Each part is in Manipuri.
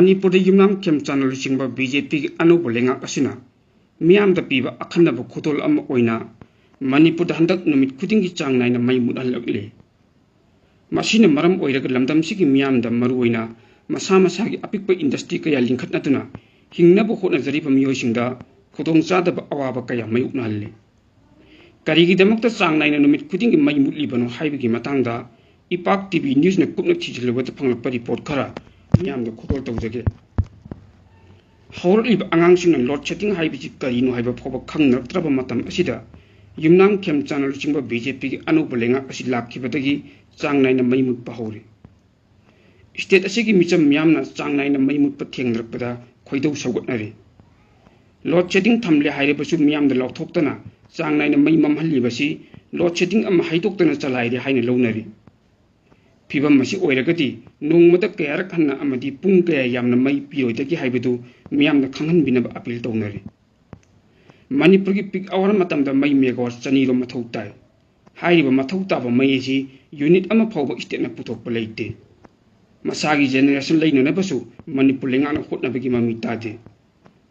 मणिपुर युमनाम खेमचानल सिंह बीजेपी की अनौब लेंगाक असिना मियामदा पीबा अखन्नब खुतोल अमा ओइना मणिपुर हंदक नुमित खुदिंगी चांग नाइना मई मुदहलकले मसीना मरम ओइरग लमदम सिगी मियामदा मरु ओइना मसा मसागी अपिक इंडस्ट्री कया लिंखटनतुना हिंगनब होटनजरिब मियोइसिंगदा खुदोंग चादब अवाब कया मयुकनहल्ले करिगिदमक्ता चांग नाइना नुमित खुदिंगी मई मुदलिबनो हाइबगी मतंगदा इपाक टीवी न्यूज़ ने कुपन थिजिलबद फंगलप रिपोर्ट खरा मियामदा खुतोल तौजगे हौरलिब आंगांसिंगना लोड सेटिंग हाइबजी करिनो हाइब फोब खंगनरत्रब मतम असिदा युमनाम खेमचानल सिंह बीजेपी की अनौब लेंगाक असि लाखिबदगी चांग नाइना मई मुदपा हौरे स्टेट असिगी मिचम मियामना चांग नाइना मई मुदपा थेंगरकपदा खोइदौ सौगतनरे लोड सेटिंग थमले हाइरेबसु मियामदा लौथोक्तना चांग नाइना मई ममहल्लिबसि लोड सेटिंग अमा हाइदोक्तना चलाइरे हाइना लौनरे फिबम मसी ओइरगदी नोंगमदा कयारक हन्ना अमदी पुंग कया यामना मई पिरोइदगी हाइबदु मियामना खंगहनबिनब अपील तौनरे मणिपुर की पीक आवर मतमदा मई मेगावाट चनीरो मथौ ताय हाइरिबा मथौ ताबा मई असि यूनिट अमा फाउबा स्टेटना पुथोकपा लेइते मसागी जेनेरेशन लेइननबसु मणिपुर लेंगाना होटनबगी ममी तादे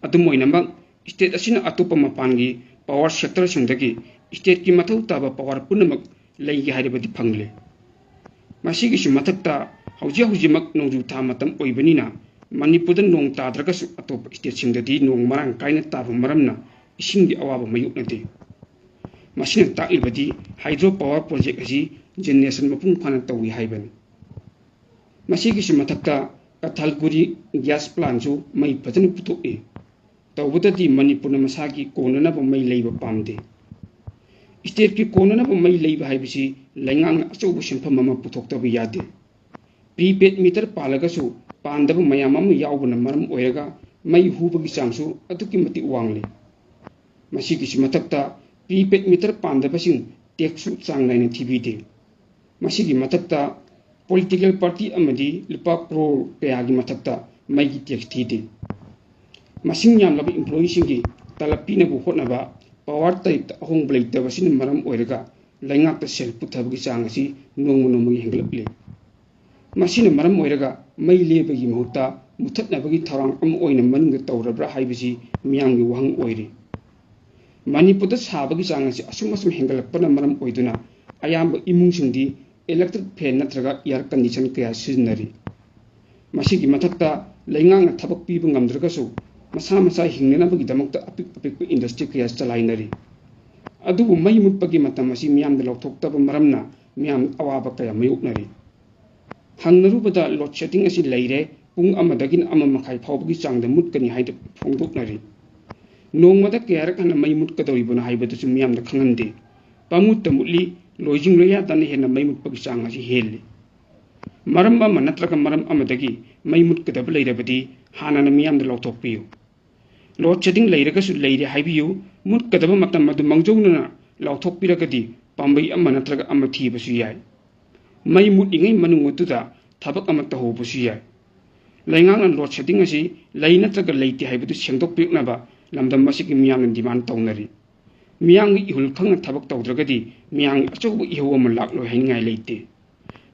अदुम ओइनमक स्टेट असिना अतोपा मपानगी पावर सेक्टर सिंगदगी स्टेट की मथौ ताबा पावर पुनमक लेइगे हाइरिबदी फंगले मसीगिसु मथक्ता हौजिमक नोंजु था मतम ओइबनिना मणिपुर नोंग ताद्रगसु अतोप स्टेट सिंगददी नोंग मरांग काइना ताबा मरमना इसिंगी अवाब मयुकनदे मसीना ताक्लिबदी हाइड्रो पावर प्रोजेक्ट असि जेनेरेशन मपुंग फाना तौई हाइबनी मसीगिसु मथक्ता कथलगुरी गैस प्लांटसु मई फजन पुथोए तौबददी मणिपुर मसागी कोननब मई लेइबा पामदे स्टेट की कोननब मई लेइबा हाइबसी लैंगांग अचौब सिंफम अमा पुथोक्तब यादे प्रीपेड मीटर पालगसु पांदब मयाम अमा यावबना मरम ओइरगा मई हुबगी चांगसु अदुकी मति वांगले मसीगिसु मथक्ता प्रीपेड मीटर पांदबसिंग टैक्सु चांग नाइना थिबीदे मसीगी मथक्ता पॉलिटिकल पार्टी अमदी लुपा करोड़ कयागी मथक्ता मई टैक्स थीदे मसिंग यामलब एम्प्लॉयीसिंगी तलब पीनबु होटनबा पावर टाइप अहोंग लेइतबसिन मरम ओइरगा लैंगाक्ता सेल पुथबगी चांग असि नोंगमु नोंगमु हेंगलपले मसिना मरम ओइरगा मई लेबगी महुत्ता मुथतनबगी थरांग अम ओइना मनुंग तौरब्रा हाइबसी मियांगी वहंग ओइरे मणिपुर साबगी चांग असि असुम असुम हेंगलपना मरम ओइदुना अयाम इमुंगसिंगदी इलेक्ट्रिक फैन नत्रगा एयर कंडीशन कया सिजनरी मसिगी मथक्ता लैंगांगना थबक पीब ngamद्रगसु मसा मसा हिंगनबगीदमक्ता अपिक अपिक इंडस्ट्री कया चलाइनरी अदुबु मई मुत्पगी मतम असि मियामदा लौथोक्तब मरमना मियाम अवाब कया मयुकनरी हंगनरुबदा लोड सेटिंग असि लेइरे पुंग अमदगिन अमा मखाइ फाउबगी चांगदा मुत्कनी हाइद फोंदोकनरी नोंगमदा कयारक हन्ना मई मुत्कदौरिबना हाइबदसु मियामदा खंगनदे पामुत्ता मुत्ली लोइजिंग लोया तने हेना मई मुत्पगी चांग असि हेल्ले मरम अमा नत्रगा मरम अमदगी मई मुत्कदब लेइरबदी हानाना मियामदा लौथोकपियु लोड सेटिंग लेइरगसु लेइरे हाइबियु मुत्कदब मतम मदु मंगजौनना लौथोकपिरगदी पांबई अमा नत्रगा अमा थीबसु याय मई मुत्लिङै मनुंग अदुदा थबक अमा तहोबसु याय लैंगांगना लोड सेटिंग असि लै नत्रगा लेइते हाइबदु सेंदोकपिरनबा लमदम मसिगी मियामना डिमांड तौनरी मियांगी इहुल खंगना थबक तौद्रगदी मियांगी अचौब इहौ अमा लाक्लो हाइनिंगाय लेइते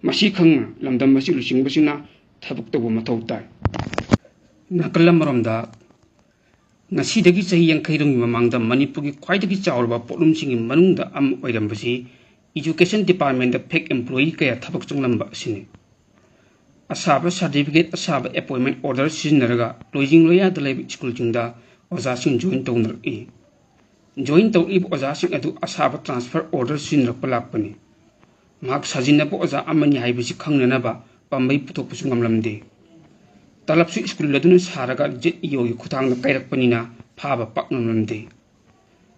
मसी खंगना लमदम मसि लुसिंगबसिना थबक तौब मथौ ताय नकलमरमदा ngasi chahi yankairungi mamangda manipur gi khwaidagi chawrba polumsingi manungda am oirambasi education department da fake employee kaya thabak chunglamba asini asaba certificate asaba appointment order siznaraga loijing loya dalai school jingda oja sing join tawnar join tawib oja sing adu asaba transfer order sinrakpa lakpani mak sajinna po oja amani haibasi khangnana ba pambai puthok pusungamlamde तलबसु स्कूल लदुन सारगा जेट इयोगी खुथांग कायरकपनिना फाबा पाक्नमलमदे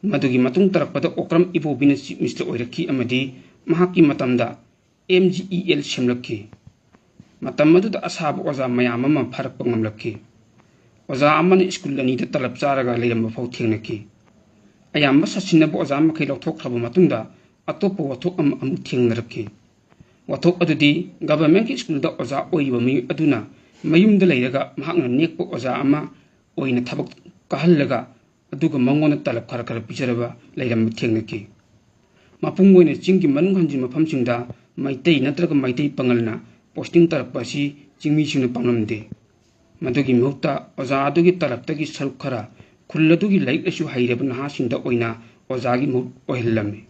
मदुगी मतुंग तरकपदा ओक्रम इबोबिना चीफ मिनिस्टर ओइरखी अमदी महाकी मतमदा MGEL सेमलखी मतम मदुदा असाब ओजा मयाम अमा फरक ngamlakhi ओजा अमन स्कूल अनीदा तलब चारगा लेरम फाउ थेंगनखी अयाम ससिनब ओजा मखै लौथोखरब मतुंदा अतोप वथोक अम थेंगनरखी वथोक अदुदी गवर्नमेंट की स्कूल दा ओजा ओइबा मी अदुना मयुमद लेरगा महाकना नेकप ओजा अमा ओइना थबक कहल्लगा अदुगा मंगोना तलब खर खर पिजरबा लेरम थेंगनखी मपुंग ओइना चिंगी मनुंग हंजिन मदुगी मुहूर्ता ओजा अदुगी तरफ्तगी सरुक खरा खुल अदुगी लाइक लाइसु हैरब नहासिंगदा ओइना ओजागी मुहूर्त ओहिल्लमि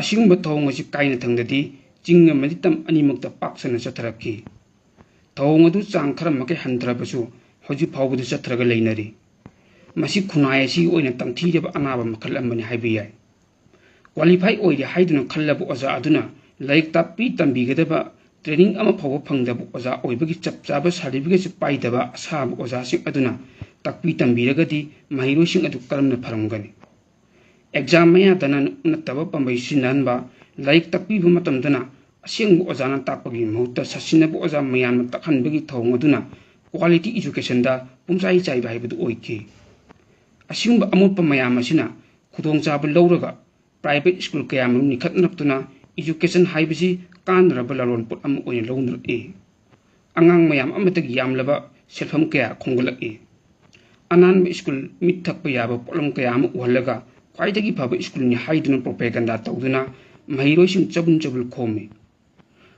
असिंगबा थौंग असि काइना थंगददी चिंग अमदि तम अनिमुक्ता पाक्सना चथरखी थौंग अदु चांग खरा मके हंद्रबसु हजि फावबदु चथरगा लेनरी मसी खुनाय असि ओइना तंथीजब अनाबा मखल अमनि हाइबि याय क्वालिफाई ओइरे हाइदुना खल्लब ओजा अदुना लाइक तापी तंबीगदबा ट्रेनिंग अमा फाव फंगदब ओजा ओइबगी चपचाबा सर्टिफिकेट पाइदबा असाब ओजासिंग अदुना ताकपी तंबीरगदी महिरोसिंग अदु करमना फरमगनि एग्जाम मयादना नत्तबा पम्बै सिनहनबा लाइक ताकपीबा मतमदना असेंग ओजाना ताकपगी मुहूर्त ससिनब ओजा मयान तखनबगी थौंग अदुना क्वालिटी एजुकेशन दा पुंचाई चाइबा हाइबदु ओइखि असिंग अमोप मयाम असिना खुदोंचाब लौरगा प्राइवेट स्कूल कयाम निखतनपतुना एजुकेशन हाइबसी कानरब ललोन पुट अम ओइन लौनरए अंगांग मयाम अमतगी यामलबा सेलफम कया खोंगलए अनान स्कूल मिथक याब पोलम कयाम उहलगा ख्वाइदगी फब स्कूल नि हाइदुना प्रोपेगेंडा तौदुना महिरोइसिंग चबुन चबुल खोमे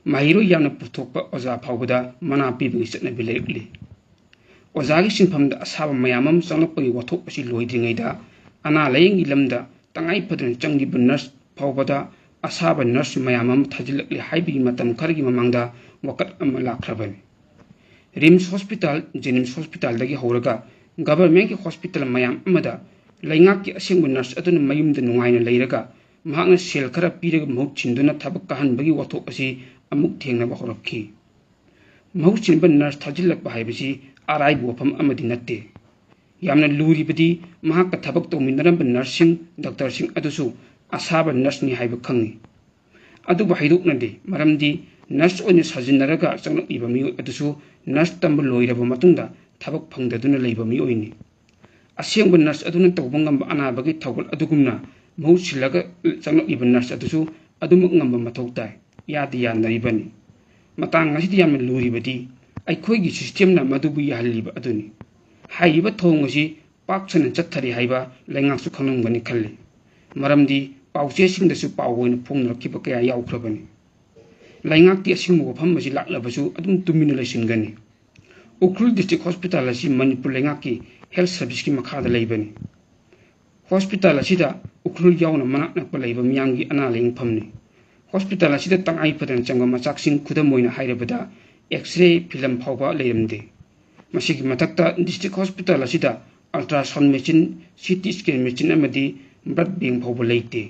महिरो यामना पुथोकपा ओजा फावबदा मना पीबगी चटनबि लेरली ओजागी सिंफमदा असाब मयामम चंगलपगी वथोक असि लोइद्रिङैदा अना लयंगी लमदा तंगाई फदन चंगिब नर्स फावबदा असाब नर्स मयामम थाजिलकले हाइबगी मतम खरगी ममांगदा वकत अम लाख्रबनि रिम्स हॉस्पिटल जेनिम्स हॉस्पिटल दगी हौरगा गवर्नमेंट की हॉस्पिटल मयाम अमदा लैंगाक की असेंग नर्स अदुना मयुमदा नुंगाइना लेरगा महांगना सेल खरा पीरगा महूत छिंदुना थबक कहनबगी वथोक असि अमुक थेंगनबा हौरक्खि महूत छिनबा नर्स थाजिलकपा हाइबसी आराइबु वफम अमदि नत्ते यामना लूरिबदी महाक थबक तौमिनरंबा नर्सिंग डॉक्टरसिंग अदुसु असाब नर्स नि हाइब खंगी अदुबा हाइदोकनदे मरमदी नर्स ओइना साजिनरगा चंगलइबा मिओ अदुसु नर्स तंबा लोइरबा मतुंगदा थबक फंगदुना लेबा मिओइनि असेंग नर्स अदुना तौबा ngamba अनाबगी थौगल अदुगुमना महूत सिलगा चंगलइबा नर्स अदुसु अदुमक ngamba मथौ ताइ यादि यानरिबनि मतांग ngasidi yamna luribadi अखोइगी सिस्टमना मदुबु याहल्लिबा अदुनि हाइबा थौंग असि पाक्सना चथरी हाइबा लैंगासु खंगमगनि खल्ले मरमदी पाउचेसिंगदसु पाउ ओइना फोंगनरखिबा कया याउख्रबनि लैंगाक्ति असिंग वफम असि लाक्लबसु अदुम तुमिना लैसिनगनि उख्रुल डिस्ट्रिक्ट हॉस्पिटल असि मणिपुर लैंगाक्की हेल्थ सर्विस की मखादा लैबनि हॉस्पिटल असिदा उख्रुल याउना मनाक नक्पा लैबा मियांगी अना लेंगफमनि हॉस्पिटल असिदा तंगाई फदन चंगबा मचाकसिंग खुदम ओइना हाइरबदा एक्सरे फिल्म फावबा लेरमदे मसिगी मथक्ता डिस्ट्रिक्ट हॉस्पिटल असिदा ultrasound machine CT scan machine अमदी ब्लड बैंक फावबा लेते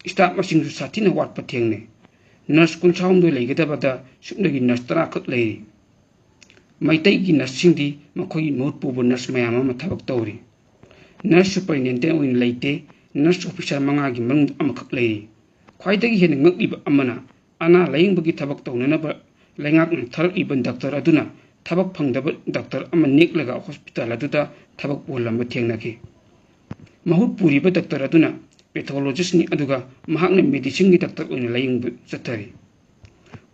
स्टाफ मसिंगसु साथिना वाटपा थेंगने नर्स कुंसाउंदो लेगदबदा सुपनगी नर्स तरा खक लेरी मैतैगी नर्सिंगदी मखोई महूत पुबा नर्स मयाम अमा थबक तौरी नर्स सुपरिटेंडेंट ओइन लेते नर्स ऑफिसर मंगागी मनुंग अमखक लेरी ख्वाइदगी हेन ngakliba amana ana layingbagi थबक तौननबा लैंगाकन थरकलिबन डॉक्टर अदुना थबक फंगदब डॉक्टर अमा नेकलगा हॉस्पिटल अदुदा थबक पोलंबा थेंगनखि महूत पुरीबा डॉक्टर अदुना पैथोलॉजिस्ट नि अदुगा महाकन मेडिसिन की डॉक्टर ओइन लैंग चथरी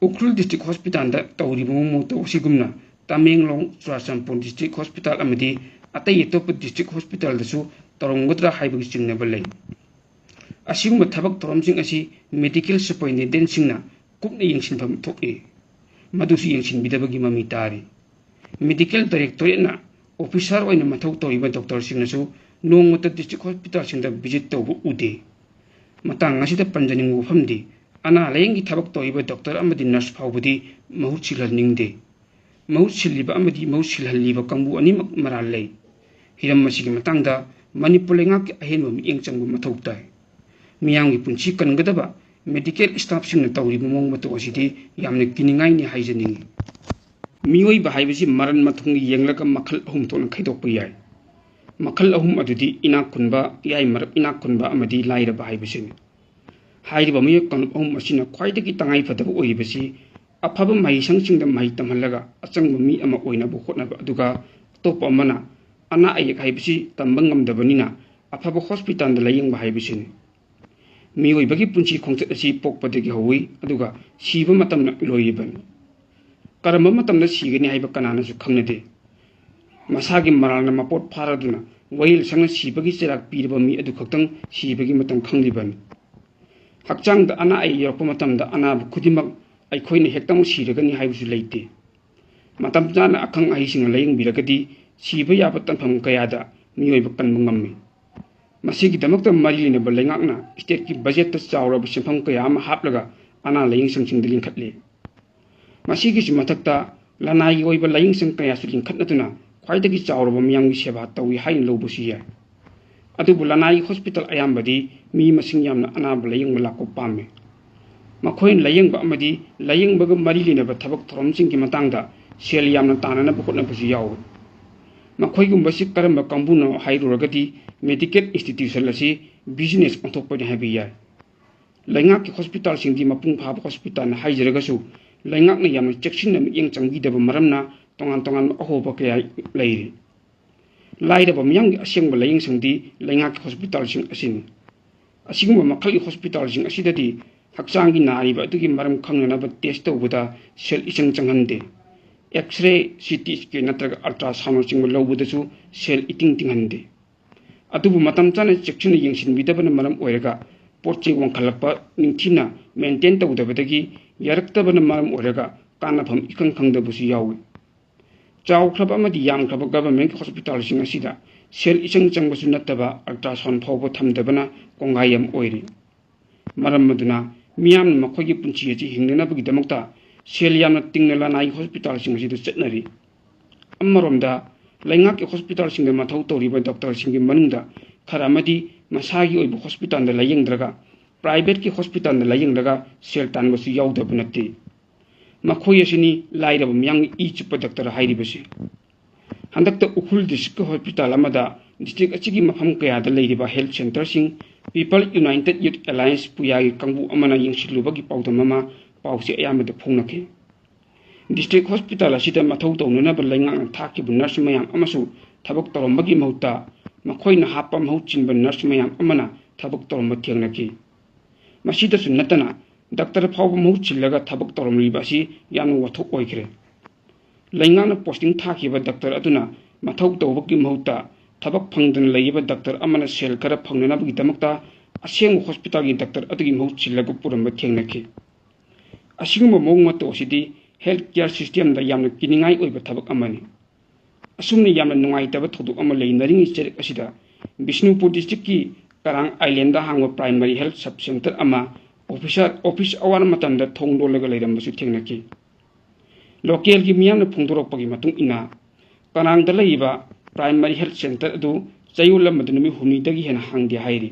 उख्रुल डिस्ट्रिक्ट हॉस्पिटल दा तौरिबा मो तौसिगुमना तामेंगलोंग चुराचंपुर डिस्ट्रिक्ट हॉस्पिटल अमदी अतै अतोप डिस्ट्रिक्ट हॉस्पिटल दसु तौरंगद्रा हाइबगी चिंगनबा लै असिगुम थबक तौरमसिंग असि मेडिकल सुपरिटेंडेंट सिंगना कुपना यंगसिनफम थोके मदुसु यंगसिनबिदबगी ममी तारी मेडिकल डायरेक्टरेटना ऑफिसर ओइन मथौ तौरिबा डॉक्टर सिंगनसु नोंगमत डिस्ट्रिक्ट हॉस्पिटल सिंगदा विजिट तौबु उदे मतंग ngasiदा पंजनिंग वफमदी अना लयंगी थबक तौरिबा डॉक्टर अमदी नर्स फावबदी महूत सिलहनिंगदे महूत सिलिबा अमदी महूत सिलहलिबा कंबु अनिमक मराल लै हिरम मसिगी मतंगदा मणिपुर लैंगाकि अहेनबा मियेंग चंगबा मथौ ताइ मियांगी पुंसी कनगदबा मेडिकल स्टाफ सिंगना तौरिबा मोंग मतो असिदी यामना किनिंगाइनि हाइजनिंगी मियोइबा हाइबसी मरन मथुंगी येंगलगा मखल अहुम तोना खैदोकपा याय मखल अहुम अदुदी इनाक खुनबा याय मरब इनाक खुनबा अमदी लाइरबा हाइबसिनि हाइरिबा मियो कन अहुम असिना ख्वाइदगी तंगाई फदबा ओइबसी अफबा महिसंगसिंगदा महि तमहलगा अचंगबा मी अमा ओइनबा होटनबा अदुगा अतोप अमना अना अयक हाइबसी तंबा ngamdabaniना अफबा हॉस्पिटल दा लायंगबा हाइबसिनि मियोइबगी पुंसी खोंचत असि पोकपदगी हौई अदुगा सीबा मतमना लोइबनि करम्बा मतमना सीगनि हाइबा कनानासु खंगनदे मसागी मरालना मपोट फारादुना वैल संग सीबगी चिराग पीरबा मी अदु खक्तंग सीबगी मतम खंगलिबनि हक्चांगदा अना अय योरपा मतमदा अनाब खुदिमक अखोइना हेक्तम सीरगनि हाइबसु लेते matam chana akhang ahising laying biragadi siba yaba tanpham kayada miyoiba kanba ngammi masigi damakta marilina balengakna state ki budget ta chawra simpham kaya ama haplaga ana laying sangsing dilin khatle masigi si mathakta lanai oiba laying sang kaya sulin khatnatuna khwaidagi chawra miyanggi seba tawi hain lobusi ya adubu lanai hospital ayambadi mi masing yamna ana laying malako pamme makhoin laying ba amadi laying baga marilina ba thabak thoromsing ki matangda sel yamna tanana bakotna busi yaw makhoi gumba si karamba kambuna hairuragati medical institution lasi business onthokpa ni habi ya laingak ki hospital singdi mapung phab hospital na haijragasu laingak na yamna checksin na yeng changgi daba maramna tongan ahoba kaya lairi laida ba myang aseng ba laying singdi laingak hospital sing asin asigumba makhali hospital sing asidati haksangi nari ba tugi maram khangna ba test tawbuda sel isang changhande x-ray CT scan natraga ultrasound sing lawbudasu sel iting tinghande atubu matam chana checksin yengsin bidabana maram oiraga porche wangkhalakpa ningthina maintain tawdabadagi yaraktabana maram oiraga kanapham ikang khangdabusu yawi chawkhlaba amadi yamkhlaba government hospital sing asida sel isang changbasu nattaba ultrasound phawba thamdabana kongayam oiri maram maduna miyam makhogi punchi ji hingnabagi damakta sel yamna tingnala nai hospital sing asida chetnari ammaromda laingak hospital sing ma thau toriba doctor sing manungda kharamadi masagi oibu hospital da layengdraga private ki hospital da layengdraga sel tanbasu yawdabu natti makhoi asini lairaba myang I chupa doctor hairibasi handakta ukhul district hospital amada district achigi mafam kaya da leiriba health center sing people united youth alliance puyagi kangbu amana yingsilubagi pawdamama pawsi ayamada phongnake district hospital asida mathau tawna ba laingang thaki bu nurse mayam amasu thabak torombagi mahutta makhoina hapam hauchinba nurse mayam amana thabak toromba thengnaki masida sunnatana doctor phawba mahutchillaga thabak toromribasi yamnu wathok oikre laingana posting thaki ba doctor aduna mathau tawbaki mahutta thabak phangdan leiba doctor amana sel kara phangnana bagi damakta aseng hospital gi doctor adagi mahutchillaga puramba thengnaki asiguma mongma to sidi healthcare system da yamna kiningai oiba thabak amani asumni yamna nungai taba thoduk ama leinaring cherek asida Bishnupur district ki Karang Island da hangwa primary health sub center ama office awar matanda thongdo laga leirambasu thengnaki local gi miyamna phungdorokpagi matung ina Karang da leiba primary health center adu chayul amada numi humni dagi hena hangdi hairi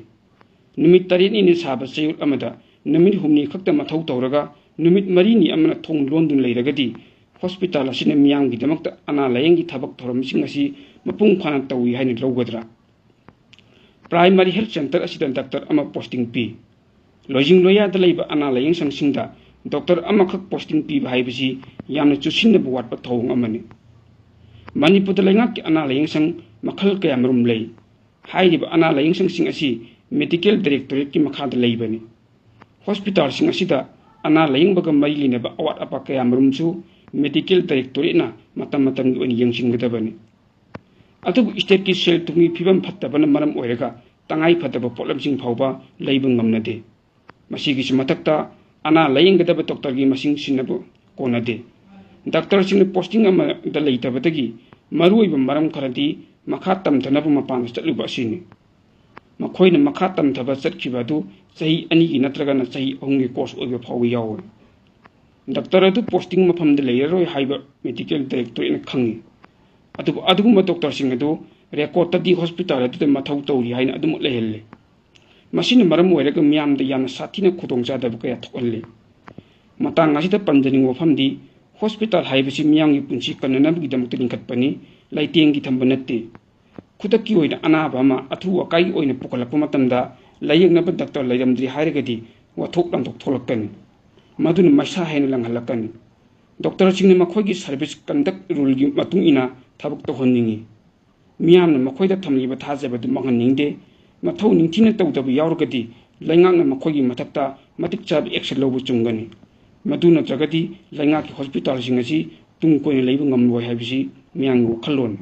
numi tarin ini saba chayul amada numi humni khakta mathau tawraga numit marini amana thong londun leiragadi hospital asina miyang gi damakta ana layengi thabak thoram sing asi mapung phana tawi haini logadra primary health center asida doctor ama posting pi lojing loya da leiba ana layeng sangsingda doctor ama khak posting pi ba haibisi yamna chusinna buwat pa thong amani manipur da lengak ki ana layeng sang makhal kaya marum lei hairiba ana layeng sang sing asi medical directorate ki makha da leibani hospital sing asida ana laying baga mailina ba awat apa kaya marumsu medical directorate na matam gi oni yengsing gadabani atu state ki sel tungi phibam phattabana maram oiraga tangai phataba problem sing phawba leibang ngamnade masigi simatakta ana laying gadaba doctor gi masing sinabu konade doctor sing posting ama da leitabadagi maruiba maram kharadi makha tamthanabu mapan chatluba sini makhoina makha tamthaba chatkibadu sahi ani gi natraga na sahi ongi course oiba phawi yaw doctor adu posting mafam de leiroi haiba medical director in khangi aduguma doctor sing adu record tadi hospital adu mathau tawri haina adum lehelle masina maram oiraga miyam da yana sathina khudong jada bu kaya thokalle matang asida panjani wafamdi hospital haibasi miyang gi punchi kanana gi damuk tin khatpani laiteng gi thambanatti khudaki oina anaba ma athu akai oina pukalakpa matamda layekna ba doctor layramdri hairagadi wathok lamthok tholakkan maduna masa haina langhalakkan doctor singna makhoigi service conduct rule gi matung ina thabuk to honningi miyamna makhoida thamliba thajaba du mangningde mathau ningthina tawdaba yawragadi laingakna makhoigi mathakta matik chab action lobu chungani maduna jagadi laingaki hospital singasi tung koina leiba ngamloi habisi miyang wo khalon